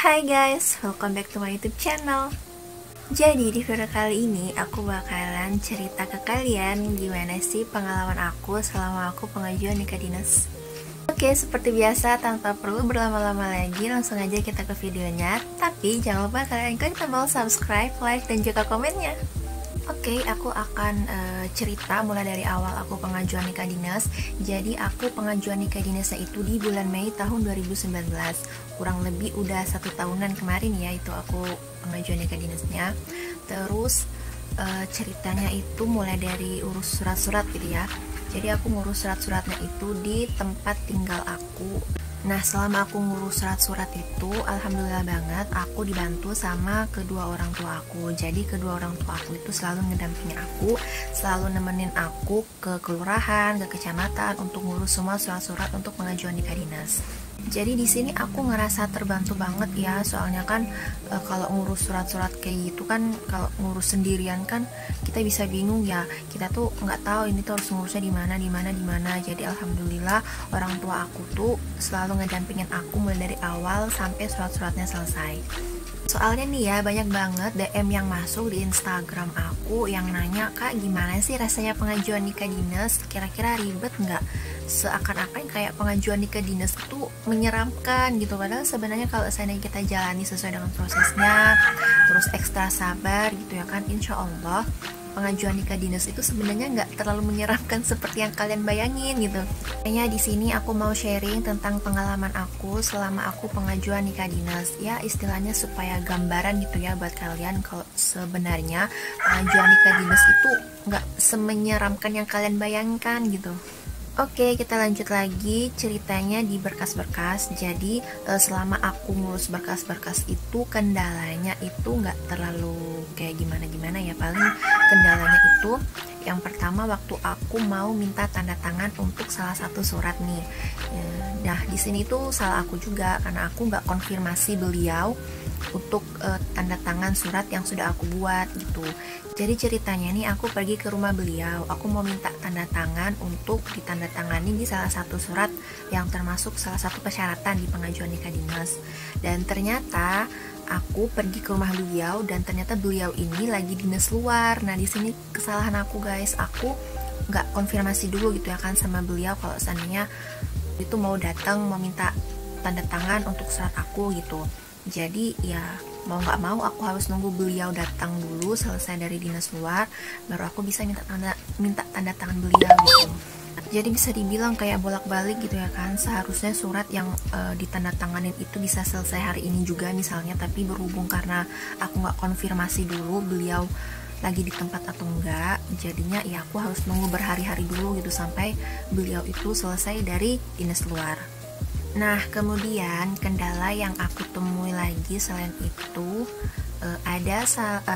Hai guys, welcome back to my YouTube channel. Jadi di video kali ini aku bakalan cerita ke kalian gimana sih pengalaman aku selama aku pengajuan nikah dinas. Oke, seperti biasa tanpa perlu berlama-lama lagi, langsung aja kita ke videonya. Tapi jangan lupa kalian klik tombol subscribe, like, dan juga komennya. Oke, aku akan cerita mulai dari awal aku pengajuan nikah dinas. Jadi aku pengajuan nikah dinasnya itu di bulan Mei tahun 2019. Kurang lebih udah 1 tahunan kemarin ya itu aku pengajuan nikah dinasnya. Terus ceritanya itu mulai dari urus surat-surat gitu ya. Jadi aku ngurus surat-suratnya itu di tempat tinggal aku. Nah, selama aku ngurus surat-surat itu, alhamdulillah banget aku dibantu sama kedua orang tua aku. Jadi kedua orang tua aku itu selalu ngedampingi aku, selalu nemenin aku ke kelurahan, ke kecamatan untuk ngurus semua surat-surat untuk pengajuan nikah dinas. Jadi di sini aku ngerasa terbantu banget ya, soalnya kan kalau ngurus surat-surat kayak gitu kan, kalau ngurus sendirian kan kita bisa bingung ya, kita tuh nggak tahu ini tuh harus ngurusnya di mana. Jadi alhamdulillah orang tua aku tuh selalu ngedampingin aku mulai dari awal sampai surat-suratnya selesai. Soalnya nih ya, banyak banget DM yang masuk di Instagram aku yang nanya, "Kak, gimana sih rasanya pengajuan nikah dinas? Kira-kira ribet nggak?" Seakan-akan kayak pengajuan nikah dinas itu menyeramkan gitu. Padahal sebenarnya kalau seandainya kita jalani sesuai dengan prosesnya, terus ekstra sabar gitu ya kan, insya Allah pengajuan nikah dinas itu sebenarnya nggak terlalu menyeramkan seperti yang kalian bayangin gitu. Kayaknya di sini aku mau sharing tentang pengalaman aku selama aku pengajuan nikah dinas. Ya istilahnya supaya gambaran gitu ya buat kalian kalau sebenarnya pengajuan nikah dinas itu nggak semenyeramkan yang kalian bayangkan gitu. Oke, kita lanjut lagi ceritanya di berkas-berkas. Jadi selama aku ngurus berkas-berkas itu kendalanya itu nggak terlalu kayak gimana-gimana ya. Paling kendalanya itu yang pertama waktu aku mau minta tanda tangan untuk salah satu surat nih. Nah di sini tuh salah aku juga karena aku nggak konfirmasi beliau untuk tanda tangan surat yang sudah aku buat gitu. Jadi ceritanya nih aku pergi ke rumah beliau, aku mau minta tanda tangan untuk ditandatangani di salah satu surat yang termasuk salah satu persyaratan di pengajuan nikah dinas. Dan ternyata aku pergi ke rumah beliau dan ternyata beliau ini lagi dinas luar. Nah di sini kesalahan aku guys, aku nggak konfirmasi dulu gitu ya kan sama beliau kalau seandainya itu mau datang mau minta tanda tangan untuk surat aku gitu. Jadi ya mau nggak mau aku harus nunggu beliau datang dulu selesai dari dinas luar, baru aku bisa minta tanda tangan beliau gitu. Jadi bisa dibilang kayak bolak-balik gitu ya kan. Seharusnya surat yang ditandatanganin itu bisa selesai hari ini juga misalnya, tapi berhubung karena aku nggak konfirmasi dulu beliau lagi di tempat atau enggak, jadinya ya aku harus nunggu berhari-hari dulu gitu sampai beliau itu selesai dari dinas luar. Nah kemudian kendala yang aku temui lagi selain itu ada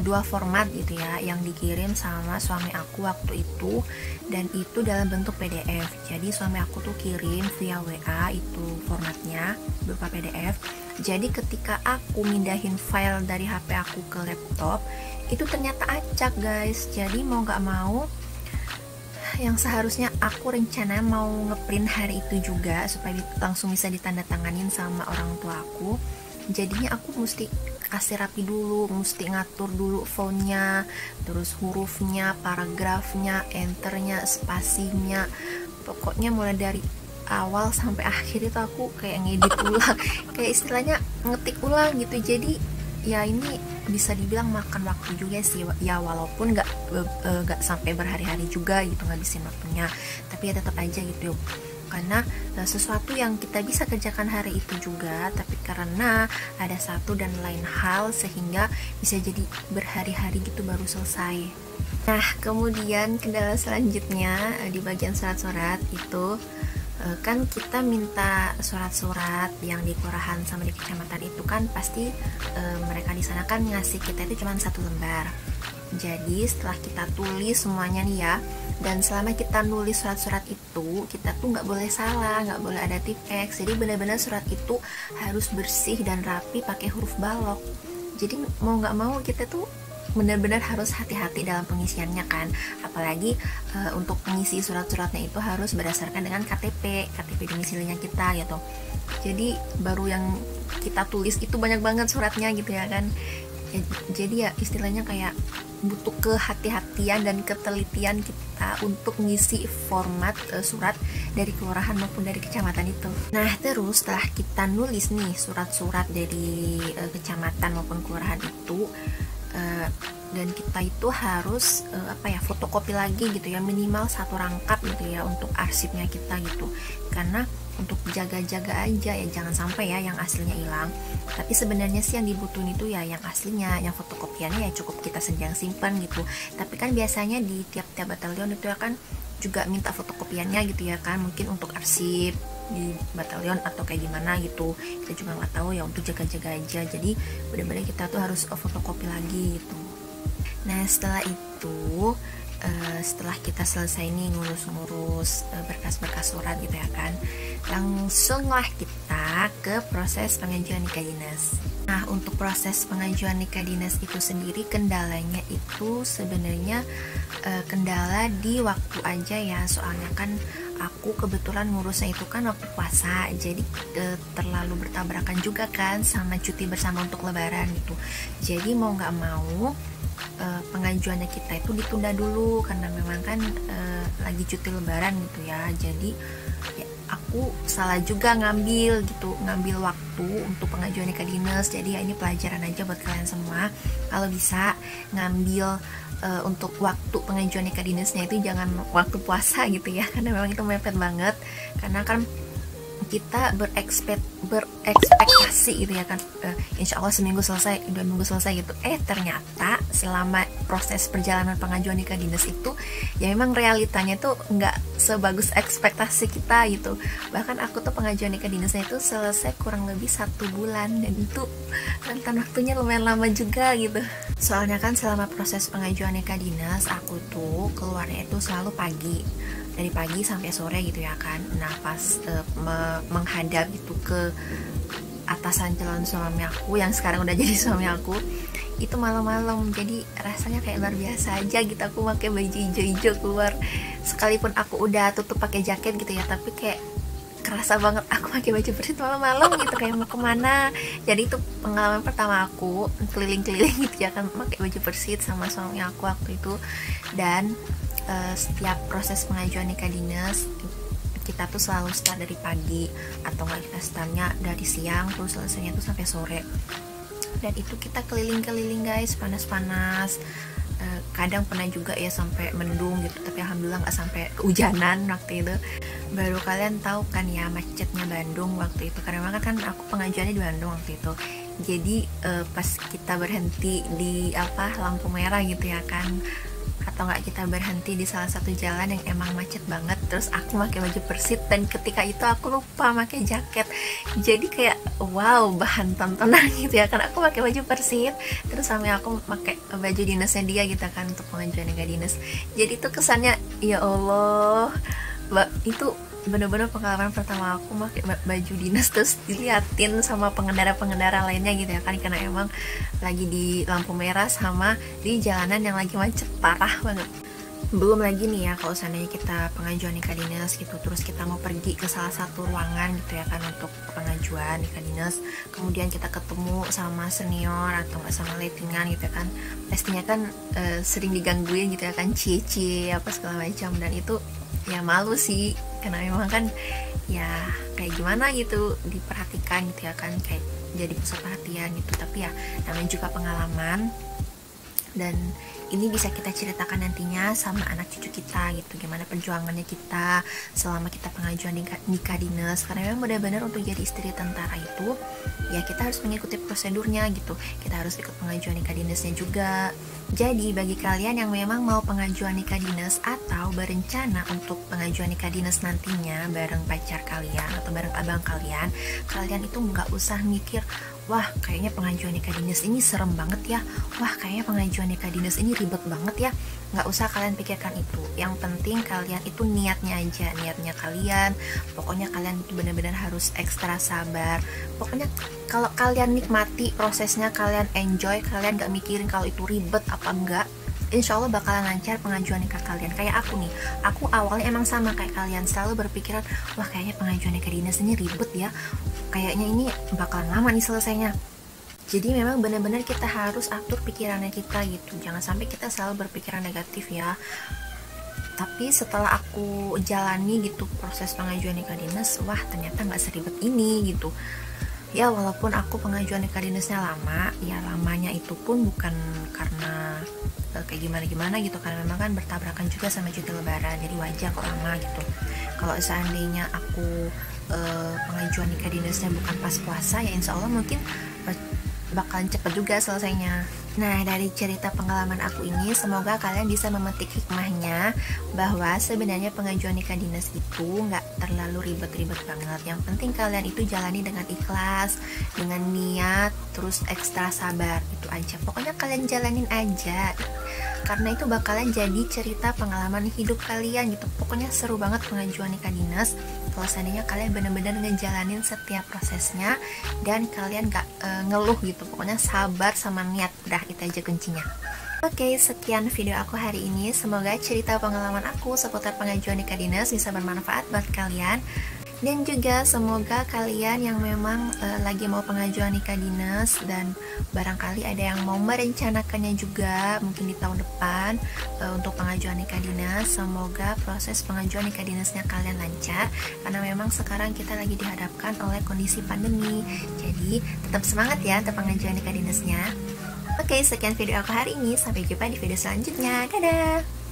dua format gitu ya yang dikirim sama suami aku waktu itu, dan itu dalam bentuk PDF. Jadi suami aku tuh kirim via WA itu formatnya berupa PDF. Jadi ketika aku mindahin file dari HP aku ke laptop itu ternyata acak guys. Jadi mau nggak mau yang seharusnya aku rencana mau ngeprint hari itu juga supaya langsung bisa ditandatanganin sama orang tua aku, jadinya aku mesti kasih rapi dulu, mesti ngatur dulu fontnya, terus hurufnya, paragrafnya, enternya, spasinya, pokoknya mulai dari awal sampai akhir itu aku kayak ngedit ulang, kayak istilahnya ngetik ulang gitu. Jadi ya ini bisa dibilang makan waktu juga sih ya, walaupun nggak sampai berhari-hari juga gitu ngabisin waktunya, tapi ya tetap aja gitu karena sesuatu yang kita bisa kerjakan hari itu juga, tapi karena ada satu dan lain hal sehingga bisa jadi berhari-hari gitu baru selesai. Nah kemudian kendala selanjutnya di bagian surat-surat itu kan kita minta surat-surat yang di kelurahan sama di kecamatan itu kan pasti mereka di sana kan ngasih kita itu cuma 1 lembar. Jadi setelah kita tulis semuanya nih ya, dan selama kita nulis surat-surat itu kita tuh nggak boleh salah, nggak boleh ada tip X. Jadi benar-benar surat itu harus bersih dan rapi pakai huruf balok. Jadi mau nggak mau kita tuh benar-benar harus hati-hati dalam pengisiannya kan, apalagi untuk mengisi surat-suratnya itu harus berdasarkan dengan KTP domisilinya kita gitu. Jadi baru yang kita tulis itu banyak banget suratnya gitu ya kan. Jadi ya istilahnya kayak butuh kehati-hatian dan ketelitian kita untuk ngisi format surat dari kelurahan maupun dari kecamatan itu. Nah terus setelah kita nulis nih surat-surat dari kecamatan maupun kelurahan itu, dan kita itu harus fotokopi lagi gitu ya, minimal 1 rangkap gitu ya untuk arsipnya kita gitu, karena untuk jaga-jaga aja ya, jangan sampai ya yang aslinya hilang. Tapi sebenarnya sih yang dibutuhin itu ya yang aslinya, yang fotokopiannya ya cukup kita sedang simpan gitu. Tapi kan biasanya di tiap-tiap batalion itu ya kan juga minta fotokopiannya gitu ya kan, mungkin untuk arsip di batalion atau kayak gimana gitu, kita juga nggak tahu ya, untuk jaga-jaga aja. Jadi benar-benar kita tuh harus fotokopi lagi gitu. Nah setelah itu setelah kita selesai nih ngurus-ngurus berkas-berkas surat gitu ya kan, langsunglah kita ke proses pengajuan nikah dinas. Nah untuk proses pengajuan nikah dinas itu sendiri kendalanya itu sebenarnya kendala di waktu aja ya, soalnya kan aku kebetulan ngurusnya itu kan waktu puasa, jadi terlalu bertabrakan juga kan sama cuti bersama untuk lebaran gitu. Jadi mau nggak mau pengajuannya kita itu ditunda dulu karena memang kan lagi cuti lebaran gitu ya. Jadi ya, aku salah juga ngambil waktu untuk pengajuan nikah dinas. Jadi ya ini pelajaran aja buat kalian semua, kalau bisa ngambil untuk waktu pengajuan nikah dinasnya itu jangan waktu puasa gitu ya, karena memang itu mepet banget. Karena kan kita berekspektasi gitu ya kan, insya Allah seminggu selesai, 2 minggu selesai gitu. Ternyata selama proses perjalanan pengajuan nikah dinas itu ya memang realitanya tuh nggak sebagus ekspektasi kita gitu. Bahkan aku tuh pengajuan nikah dinasnya itu selesai kurang lebih 1 bulan, dan itu rentan waktunya lumayan lama juga gitu. Soalnya kan selama proses pengajuan nikah dinas aku tuh keluarnya itu selalu pagi, dari pagi sampai sore gitu ya kan. Nah pas menghadap itu ke atasan calon suami aku yang sekarang udah jadi suami aku, itu malam-malam, jadi rasanya kayak luar biasa aja gitu. Aku pakai baju hijau-hijau keluar, sekalipun aku udah tutup pakai jaket gitu ya, tapi kayak kerasa banget aku pakai baju bersih malam-malam gitu, kayak mau kemana. Jadi itu pengalaman pertama aku keliling-keliling gitu ya kan, pakai baju bersih sama suami aku waktu itu. Dan setiap proses pengajuan nikah dinas kita tuh selalu start dari pagi, atau nggak kita startnya dari siang terus selesainya tuh sampai sore. Dan itu kita keliling-keliling guys, panas-panas, kadang pernah juga ya sampai mendung gitu, tapi alhamdulillah nggak sampai kehujanan waktu itu. Baru kalian tahu kan ya macetnya Bandung waktu itu, karena memang kan aku pengajuannya di Bandung waktu itu. Jadi pas kita berhenti di lampu merah gitu ya kan, atau nggak kita berhenti di salah satu jalan yang emang macet banget, terus aku pakai baju persit, dan ketika itu aku lupa pakai jaket. Jadi kayak wow, bahan tontonan gitu ya kan, aku pakai baju persit terus sampai aku pakai baju dinasnya dia gitu kan untuk pengajuan nikah dinas. Jadi itu kesannya ya Allah, itu bener-bener pengalaman pertama aku pakai baju dinas terus diliatin sama pengendara-pengendara lainnya gitu ya kan, karena emang lagi di lampu merah sama di jalanan yang lagi macet parah banget. Belum lagi nih ya kalau seandainya kita pengajuan nikah dinas gitu, terus kita mau pergi ke salah satu ruangan gitu ya kan untuk pengajuan nikah dinas, kemudian kita ketemu sama senior atau nggak sama lettingan gitu ya kan, pastinya kan sering digangguin gitu ya kan, cie-cie apa segala macam. Dan itu ya malu sih, karena memang kan ya kayak gimana gitu diperhatikan gitu ya kan, kayak jadi pusat perhatian gitu. Tapi ya namanya juga pengalaman, dan ini bisa kita ceritakan nantinya sama anak cucu kita gitu, gimana perjuangannya kita selama kita pengajuan nikah dinas. Karena memang benar-benar untuk jadi istri tentara itu ya kita harus mengikuti prosedurnya gitu, kita harus ikut pengajuan nikah dinasnya juga. Jadi bagi kalian yang memang mau pengajuan nikah dinas atau berencana untuk pengajuan nikah dinas nantinya bareng pacar kalian atau bareng abang kalian, kalian itu nggak usah mikir, wah kayaknya pengajuan nikah dinas ini serem banget ya, wah kayaknya pengajuan nikah dinas ini ribet banget ya. Nggak usah kalian pikirkan itu. Yang penting kalian itu niatnya aja, niatnya kalian. Pokoknya kalian itu benar-benar harus ekstra sabar. Pokoknya kalau kalian nikmati prosesnya, kalian enjoy, kalian nggak mikirin kalau itu ribet apa enggak, insya Allah bakalan lancar pengajuan nikah kalian. Kayak aku nih, aku awalnya emang sama kayak kalian, selalu berpikiran, wah kayaknya pengajuan nikah dinas ini ribet ya, kayaknya ini bakalan lama nih selesainya. Jadi memang benar-benar kita harus atur pikirannya kita gitu, jangan sampai kita selalu berpikiran negatif ya. Tapi setelah aku jalani gitu proses pengajuan nikah dinas, wah ternyata nggak seribet ini gitu. Ya walaupun aku pengajuan nikah dinasnya lama, ya lamanya itu pun bukan karena kayak gimana-gimana gitu, karena memang kan bertabrakan juga sama cuti lebaran, jadi wajar kok lama gitu. Kalau seandainya aku pengajuan nikah dinasnya bukan pas puasa, ya insya Allah mungkin bakalan cepet juga selesainya. Nah, dari cerita pengalaman aku ini, semoga kalian bisa memetik hikmahnya bahwa sebenarnya pengajuan nikah dinas itu nggak terlalu ribet-ribet banget. Yang penting kalian itu jalani dengan ikhlas, dengan niat, terus ekstra sabar, itu aja. Pokoknya kalian jalanin aja, karena itu bakalan jadi cerita pengalaman hidup kalian gitu. Pokoknya seru banget pengajuan nikah dinas kalau seandainya kalian benar-benar ngejalanin setiap prosesnya dan kalian gak ngeluh gitu. Pokoknya sabar sama niat, udah itu aja kuncinya. Oke, sekian video aku hari ini. Semoga cerita pengalaman aku seputar pengajuan nikah dinas bisa bermanfaat buat kalian. Dan juga semoga kalian yang memang lagi mau pengajuan nikah dinas dan barangkali ada yang mau merencanakannya juga mungkin di tahun depan untuk pengajuan nikah dinas, semoga proses pengajuan nikah dinasnya kalian lancar, karena memang sekarang kita lagi dihadapkan oleh kondisi pandemi. Jadi tetap semangat ya untuk pengajuan nikah dinasnya. Oke, sekian video aku hari ini. Sampai jumpa di video selanjutnya. Dadah!